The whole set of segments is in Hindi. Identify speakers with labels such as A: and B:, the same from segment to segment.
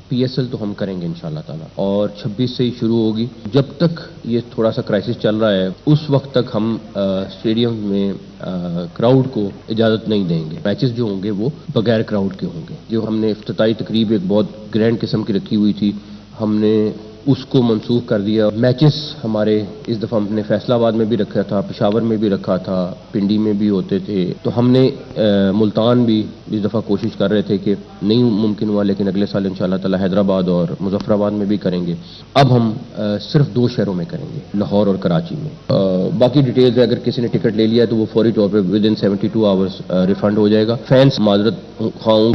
A: PSL तो हम करेंगे इंशाल्लाह ताला, और 26 से ही शुरू होगी। जब तक ये थोड़ा सा क्राइसिस चल रहा है उस वक्त तक हम स्टेडियम में क्राउड को इजाज़त नहीं देंगे। मैचेस जो होंगे वो बगैर क्राउड के होंगे। जो हमने इफ्तिताई तकरीब एक बहुत ग्रैंड किस्म की रखी हुई थी, हमने उसको मनसूख कर दिया। मैचेस हमारे इस दफ़ा हमने फैसलाबाद में भी रखा था, पेशावर में भी रखा था, पिंडी में भी होते थे। तो हमने मुल्तान भी इस दफ़ा कोशिश कर रहे थे कि नहीं मुमकिन हुआ, लेकिन अगले साल इंशाल्लाह ताला हैदराबाद और मुजफ्फराबाद में भी करेंगे। अब हम सिर्फ 2 शहरों में करेंगे, लाहौर और कराची में। बाकी डिटेल्स अगर किसी ने टिकट ले लिया है तो वो फौरी तौर पर विद इन 72 आवर्स रिफंड हो जाएगा। फैंस माजरत खाऊं।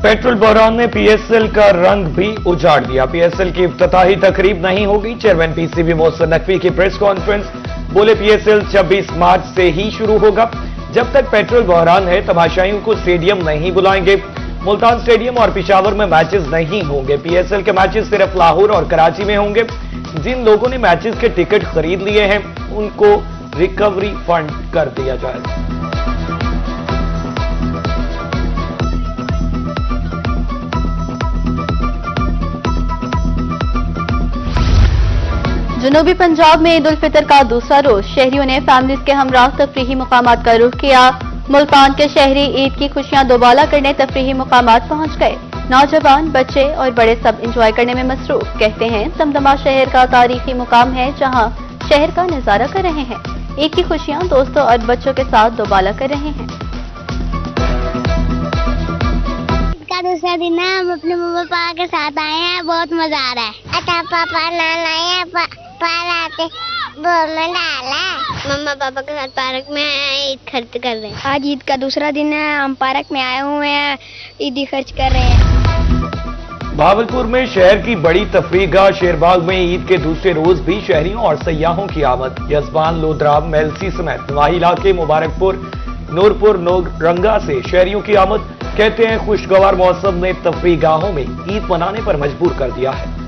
B: पेट्रोल बहरान ने PSL का रंग भी उजाड़ दिया। PSL की इफ्तिताही तकरीब नहीं होगी। चेयरमैन PCB मोहसिन नकवी की प्रेस कॉन्फ्रेंस, बोले PSL 26 मार्च से ही शुरू होगा। जब तक पेट्रोल बहरान है तमाशाइयों को स्टेडियम नहीं बुलाएंगे। मुल्तान स्टेडियम और पेशावर में मैचेस नहीं होंगे। PSL के मैचेस सिर्फ लाहौर और कराची में होंगे। जिन लोगों ने मैचेस के टिकट खरीद लिए हैं उनको रिकवरी फंड कर दिया जाएगा।
C: जनूबी पंजाब में ईद उल फितर का दूसरा रोज शहरियों ने फैमिलीज के हमराह तफरीही मुकामात का रुख किया। मुल्तान के शहरी ईद की खुशियां दोबाला करने तफरीही मुकामात पहुंच गए। नौजवान, बच्चे और बड़े सब इंजॉय करने में मसरूफ। कहते हैं दमदमा शहर का तारीखी मुकाम है जहां शहर का नजारा कर रहे हैं। ईद की खुशियां दोस्तों और बच्चों के साथ दोबाला कर रहे हैं।
D: दूसरा दिन है, हम अपने मम्मा पापा के साथ आए हैं, बहुत मजा आ रहा है। अच्छा पापा नाना आए पार्क में डाला, मम्मा पापा के साथ पार्क में ईद खर्च कर रहे हैं। आज ईद का दूसरा दिन है, हम पार्क में आए हुए हैं, ईदी खर्च कर रहे हैं।
B: भावलपुर में शहर की बड़ी तफरीहगाह शेरबाग में ईद के दूसरे रोज भी शहरियों और सयाहों की आमद। यजबान, लोधरा, मेलसी समेत नवाही इलाके, मुबारकपुर, नूरपुर, नौरंगा से शहरियों की आमद। कहते हैं खुशगवार मौसम ने तफरीहगाहों में ईद मनाने पर मजबूर कर दिया है।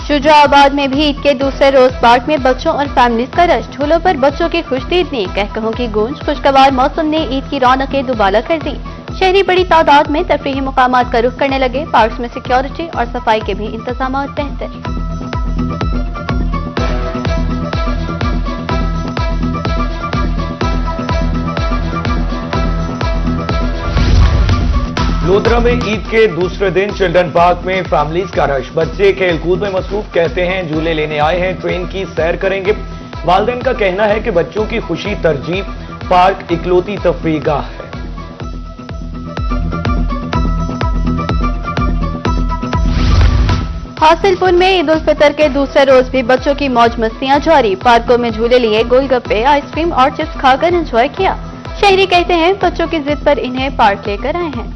C: शुजाआबाद में भी ईद के दूसरे रोज पार्क में बच्चों और फैमिलीज का रश। झूलों पर बच्चों की खुशतीदनी, कहकहों की गूंज। खुशगवार मौसम ने ईद की रौनकें दुबाला कर दी। शहरी बड़ी तादाद में तफरीही मुकामात का रुख करने लगे। पार्क में सिक्योरिटी और सफाई के भी इंतजाम बेहतर।
B: लोधरा में ईद के दूसरे दिन चिल्ड्रन पार्क में फैमिलीज का रश। बच्चे खेलकूद में मसरूफ। कहते हैं झूले लेने आए हैं, ट्रेन की सैर करेंगे। वालिदैन का कहना है कि बच्चों की खुशी तरजीह, पार्क इकलौती तफरीहगाह है।
C: हासिलपुर में ईद उल फितर के दूसरे रोज भी बच्चों की मौज मस्तियां जारी। पार्कों में झूले लिए, गोलगप्पे, आइसक्रीम और चिप्स खाकर एंजॉय किया। शहरी कहते हैं बच्चों की जिद पर इन्हें पार्क लेकर आए हैं।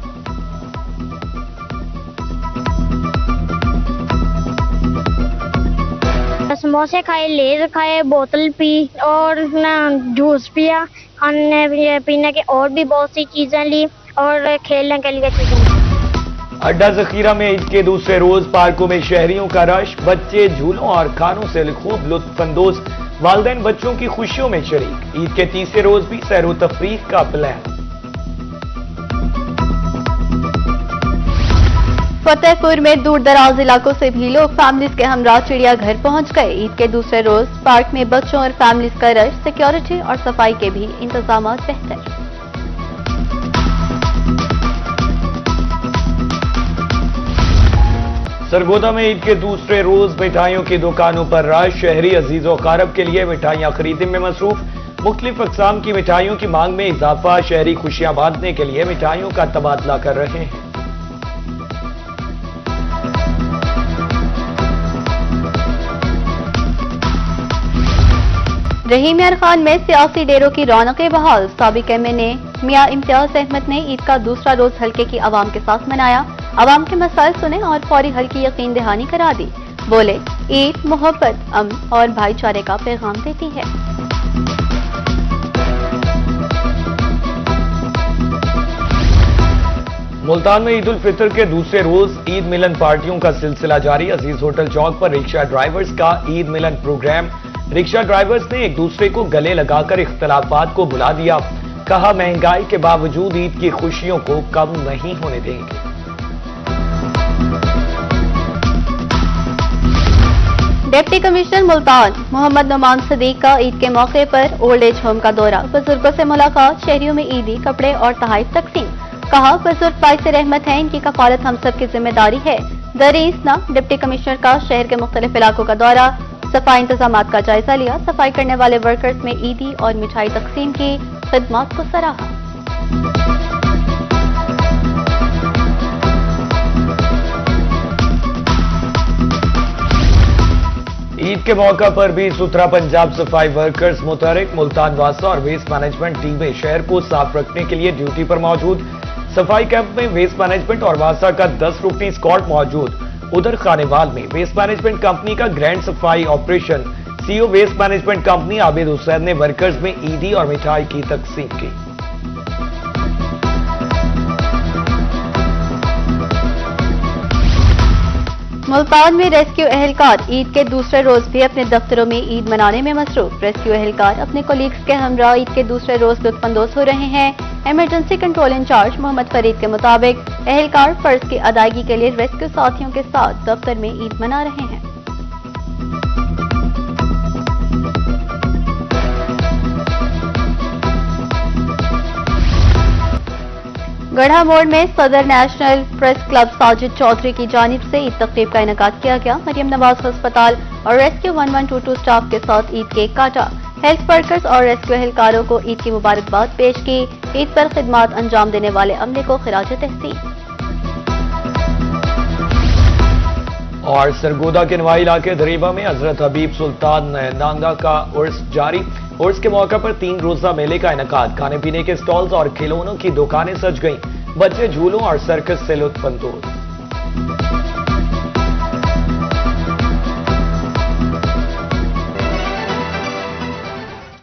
D: समोसे खाए, लेज खाए, बोतल पी और ना जूस पिया। खाने पीने के और भी बहुत सी चीजें ली और खेलने के लिए चीजें।
B: अड्डा जखीरा में ईद के दूसरे रोज पार्कों में शहरियों का रश। बच्चे झूलों और खानों से खूब लुत्फानंदोज। वालिदैन बच्चों की खुशियों में शरीक। ईद के तीसरे रोज भी सैर व तफरीह का प्लान।
C: फतेहपुर में दूर दराज इलाकों से भी लोग फैमिलीज के हमराह चिड़ियाघर पहुंच गए। ईद के दूसरे रोज पार्क में बच्चों और फैमिलीज का रश। सिक्योरिटी और सफाई के भी इंतजाम बेहतर।
B: सरगोदा में ईद के दूसरे रोज मिठाइयों की दुकानों पर रश। शहरी अजीजों कारब के लिए मिठाइयां खरीदने में मसरूफ। मुख्तलिफ अक़साम की मिठाइयों की मांग में इजाफा। शहरी खुशियां बांटने के लिए मिठाइयों का तबादला कर रहे हैं।
C: रहीम यार खान में सियासी डेरों की रौनकें बहाल। साबिक MNA मियां इम्तियाज अहमद ने ईद का दूसरा रोज हल्के की आवाम के साथ मनाया। आवाम के मसाइल सुने और फौरी हल की यकीन दहानी करा दी। बोले ईद मोहब्बत, अमन और भाईचारे का पैगाम देती है।
B: मुल्तान में ईद उल फितर के दूसरे रोज ईद मिलन पार्टियों का सिलसिला जारी। अजीज होटल चौक पर रिक्शा ड्राइवर्स का ईद मिलन प्रोग्राम। रिक्शा ड्राइवर्स ने एक दूसरे को गले लगाकर इख्तलाफात को भुला दिया। कहा महंगाई के बावजूद ईद की खुशियों को कम नहीं होने देंगे।
C: डिप्टी कमिश्नर मुल्तान मोहम्मद नुमान सदीक का ईद के मौके पर ओल्ड एज होम का दौरा, बुजुर्गों से मुलाकात, शहरियों में ईदी कपड़े और तोहफे तकसीम। कहा बुजुर्ग बाइस रहमत हैं, इनकी कफालत हम सब की जिम्मेदारी है। दरीसना डिप्टी कमिश्नर का शहर के मुख्तलिफ इलाकों का दौरा, सफाई इंतजाम का जायजा लिया, सफाई करने वाले वर्कर्स में ईदी और मिठाई तकसीम की, खिदमत को सराहा।
B: ईद के मौका पर भी सुथरा पंजाब सफाई वर्कर्स मुतहरिक, मुल्तान वासा और वेस्ट मैनेजमेंट टीमें शहर को साफ रखने के लिए ड्यूटी पर मौजूद। सफाई कैंप में वेस्ट मैनेजमेंट और वासा का 10 रुकनी स्क्वाड मौजूद। उधर खानेवाल में वेस्ट मैनेजमेंट कंपनी का ग्रैंड सफाई operation, CEO waste management company Abid Hussain ने वर्कर्स में ईदी और मिठाई की तकसीम की।
C: मुल्तान में रेस्क्यू एहलकार ईद के दूसरे रोज भी अपने दफ्तरों में ईद मनाने में मसरूफ। रेस्क्यू एहलकार अपने कोलीग्स के हमरा ईद के दूसरे रोज लुत्फानंदोज हो रहे हैं। Emergency control incharge Mohammad Farid के मुताबिक एहलकार फर्ज की अदायगी के लिए रेस्क्यू साथियों के साथ दफ्तर में ईद मना रहे हैं। गढ़ा मोड़ में सदर national press club Sajid Chaudhry की जानिब से ईद तकरीब का इनेकाद किया गया। मरियम नवाज अस्पताल और रेस्क्यू 1122 स्टाफ के साथ ईद केक काटा। हेल्थ वर्कर्स और रेस्क्यू एहलकारों को ईद की मुबारकबाद पेश की। ईद पर खिदमत अंजाम देने वाले अमले को खिराज तहसीन।
B: और सरगोदा के नवाई इलाके दरीबा में हजरत हबीब सुल्तान नांगा का उर्स जारी। उर्स के मौका पर 3 रोजा मेले का इनेकाद। खाने पीने के स्टॉल्स और खिलौनों की दुकानें सज गईं। बच्चे झूलों और सर्कस से लुत्फ अंदोज।